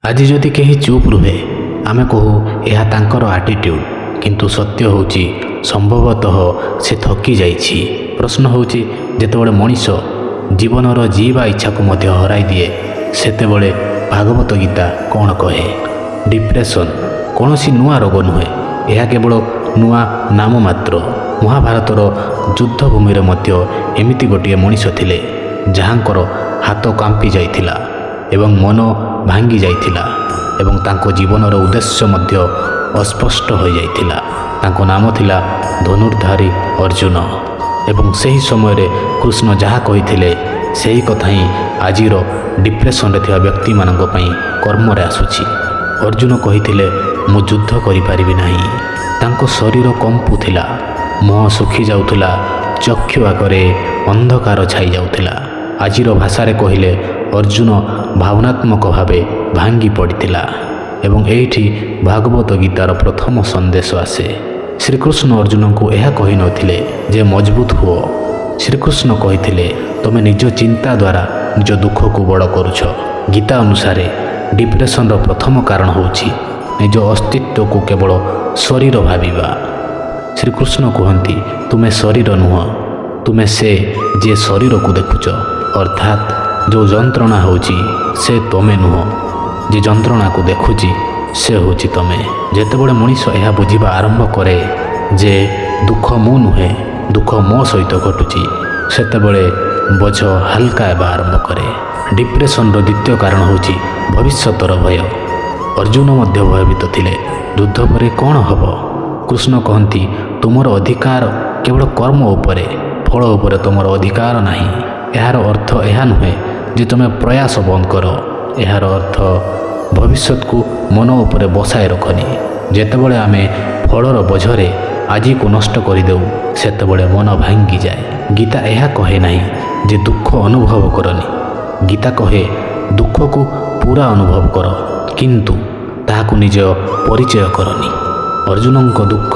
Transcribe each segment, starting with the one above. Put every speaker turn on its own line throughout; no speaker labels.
ଆଜି ଯଦି କେହି ଚୁପ୍ ରୁହେ ଆମେ କହୁ ଏହା ତାଙ୍କର ଆଟିଟ୍ୟୁଡ଼, କିନ୍ତୁ ସତ୍ୟ ହେଉଛି ସମ୍ଭବତଃ ସେ ଥକି ଯାଇଛି। ପ୍ରଶ୍ନ ହେଉଛି ଯେତେବେଳେ ମଣିଷ ଜୀବନର ଯିବା ଇଚ୍ଛାକୁ ମଧ୍ୟ ହରାଇ ଦିଏ ସେତେବେଳେ ଭାଗବତ ଗୀତା କ'ଣ କହେ? ଡିପ୍ରେସନ୍ କୌଣସି ନୂଆ ରୋଗ ନୁହେଁ, ଏହା କେବଳ ନୂଆ ନାମ ମାତ୍ର। ମହାଭାରତର ଯୁଦ୍ଧଭୂମିରେ ମଧ୍ୟ ଏମିତି ଗୋଟିଏ ମଣିଷ ଥିଲେ ଯାହାଙ୍କର ହାତ କାମ୍ପି ଯାଇଥିଲା ଏବଂ ମନ ଭାଙ୍ଗି ଯାଇଥିଲା ଏବଂ ତାଙ୍କ ଜୀବନର ଉଦ୍ଦେଶ୍ୟ ମଧ୍ୟ ଅସ୍ପଷ୍ଟ ହୋଇଯାଇଥିଲା। ତାଙ୍କ ନାମ ଥିଲା ଧନୁର୍ଦ୍ଧାରୀ ଅର୍ଜୁନ। ଏବଂ ସେହି ସମୟରେ କୃଷ୍ଣ ଯାହା କହିଥିଲେ ସେହି କଥା ହିଁ ଆଜିର ଡିପ୍ରେସନ୍ରେ ଥିବା ବ୍ୟକ୍ତିମାନଙ୍କ ପାଇଁ କର୍ମରେ ଆସୁଛି। ଅର୍ଜୁନ କହିଥିଲେ ମୁଁ ଯୁଦ୍ଧ କରିପାରିବି ନାହିଁ। ତାଙ୍କ ଶରୀର କମ୍ପୁଥିଲା, ମୁହଁ ଶୁଖି ଯାଉଥିଲା, ଚକ୍ଷୁ ଆଗରେ ଅନ୍ଧକାର ଛାଇ ଯାଉଥିଲା। ଆଜିର ଭାଷାରେ କହିଲେ ଅର୍ଜୁନ ଭାବନାତ୍ମକ ଭାବେ ଭାଙ୍ଗି ପଡ଼ିଥିଲା। ଏବଂ ଏଇଠି ଭାଗବତ ଗୀତାର ପ୍ରଥମ ସନ୍ଦେଶ ଆସେ। ଶ୍ରୀକୃଷ୍ଣ ଅର୍ଜୁନଙ୍କୁ ଏହା କହିନଥିଲେ ଯେ ମଜବୁତ ହୁଅ। ଶ୍ରୀକୃଷ୍ଣ କହିଥିଲେ ତୁମେ ନିଜ ଚିନ୍ତା ଦ୍ୱାରା ନିଜ ଦୁଃଖକୁ ବଡ଼ କରୁଛ। ଗୀତା ଅନୁସାରେ ଡିପ୍ରେସନ୍ର ପ୍ରଥମ କାରଣ ହେଉଛି ନିଜ ଅସ୍ତିତ୍ୱକୁ କେବଳ ଶରୀର ଭାବିବା। ଶ୍ରୀକୃଷ୍ଣ କୁହନ୍ତି ତୁମେ ଶରୀର ନୁହଁ, ତୁମେ ସେ ଯିଏ ଶରୀରକୁ ଦେଖୁଛ, ଅର୍ଥାତ୍ ଯେଉଁ ଯନ୍ତ୍ରଣା ହେଉଛି ସେ ତୁମେ ନୁହଁ, ଯେ ଯନ୍ତ୍ରଣାକୁ ଦେଖୁଛି ସେ ହେଉଛି ତୁମେ। ଯେତେବେଳେ ମଣିଷ ଏହା ବୁଝିବା ଆରମ୍ଭ କରେ ଯେ ଦୁଃଖ ମୁଁ ନୁହେଁ, ଦୁଃଖ ମୋ ସହିତ ଘଟୁଛି, ସେତେବେଳେ ବୋଝ ହାଲକା ହେବା ଆରମ୍ଭ କରେ। ଡିପ୍ରେସନ୍ର ଦ୍ୱିତୀୟ କାରଣ ହେଉଛି ଭବିଷ୍ୟତର ଭୟ। ଅର୍ଜୁନ ମଧ୍ୟ ଭୟଭୀତ ଥିଲେ, ଯୁଦ୍ଧ ପରେ କ'ଣ ହେବ? କୃଷ୍ଣ କହନ୍ତି ତୁମର ଅଧିକାର କେବଳ କର୍ମ ଉପରେ, ଫଳ ଉପରେ ତୁମର ଅଧିକାର ନାହିଁ। ଏହାର ଅର୍ଥ ଏହା ନୁହେଁ ଯେ ତୁମେ ପ୍ରୟାସ ବନ୍ଦ କର, ଏହାର ଅର୍ଥ ଭବିଷ୍ୟତକୁ ମନ ଉପରେ ବସାଇ ରଖନି। ଯେତେବେଳେ ଆମେ ଫଳର ବୋଝରେ ଆଜିକୁ ନଷ୍ଟ କରିଦେଉ ସେତେବେଳେ ମନ ଭାଙ୍ଗିଯାଏ। ଗୀତା ଏହା କହେ ନାହିଁ ଯେ ଦୁଃଖ ଅନୁଭବ କରନି। ଗୀତା କହେ ଦୁଃଖକୁ ପୁରା ଅନୁଭବ କର, କିନ୍ତୁ ତାହାକୁ ନିଜ ପରିଚୟ କରନି। ଅର୍ଜୁନଙ୍କ ଦୁଃଖ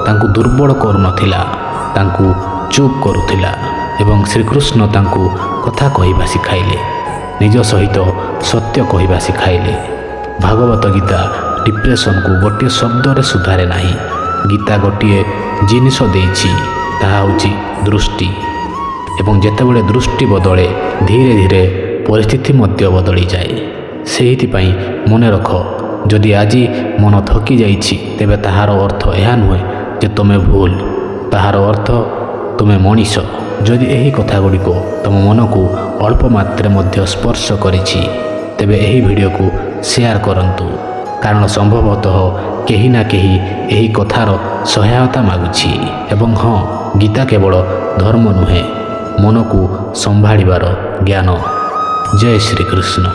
ତାଙ୍କୁ ଦୁର୍ବଳ କରୁନଥିଲା, ତାଙ୍କୁ ଚୁପ୍ କରୁଥିଲା ଏବଂ ଶ୍ରୀକୃଷ୍ଣ ତାଙ୍କୁ କଥା କହିବା ଶିଖାଇଲେ, ନିଜ ସହିତ ସତ୍ୟ କହିବା ଶିଖାଇଲେ। ଭାଗବତ ଗୀତା ଡିପ୍ରେସନ୍କୁ ଗୋଟିଏ ଶବ୍ଦରେ ସୁଧାରେ ନାହିଁ। ଗୀତା ଗୋଟିଏ ଜିନିଷ ଦେଇଛି, ତାହା ହେଉଛି ଦୃଷ୍ଟି। ଏବଂ ଯେତେବେଳେ ଦୃଷ୍ଟି ବଦଳେ ଧୀରେ ଧୀରେ ପରିସ୍ଥିତି ମଧ୍ୟ ବଦଳିଯାଏ। ସେଇଥିପାଇଁ ମନେ ରଖ, ଯଦି ଆଜି ମନ ଥକି ଯାଇଛି ତେବେ ତାହାର ଅର୍ଥ ଏହା ନୁହେଁ ଯେ ତୁମେ ଭୁଲ, ତାହାର ଅର୍ଥ ତୁମେ ମଣିଷ। ଯଦି ଏହି କଥାଗୁଡ଼ିକ ତୁମ ମନକୁ ଅଳ୍ପ ମାତ୍ରାରେ ମଧ୍ୟ ସ୍ପର୍ଶ କରିଛି ତେବେ ଏହି ଭିଡ଼ିଓକୁ ସେୟାର କରନ୍ତୁ, କାରଣ ସମ୍ଭବତଃ କେହି ନା କେହି ଏହି କଥାର ସହାୟତା ମାଗୁଛି। ଏବଂ ହଁ, ଗୀତା କେବଳ ଧର୍ମ ନୁହେଁ, ମନକୁ ସମ୍ଭାଳିବାର ଜ୍ଞାନ। ଜୟ ଶ୍ରୀକୃଷ୍ଣ।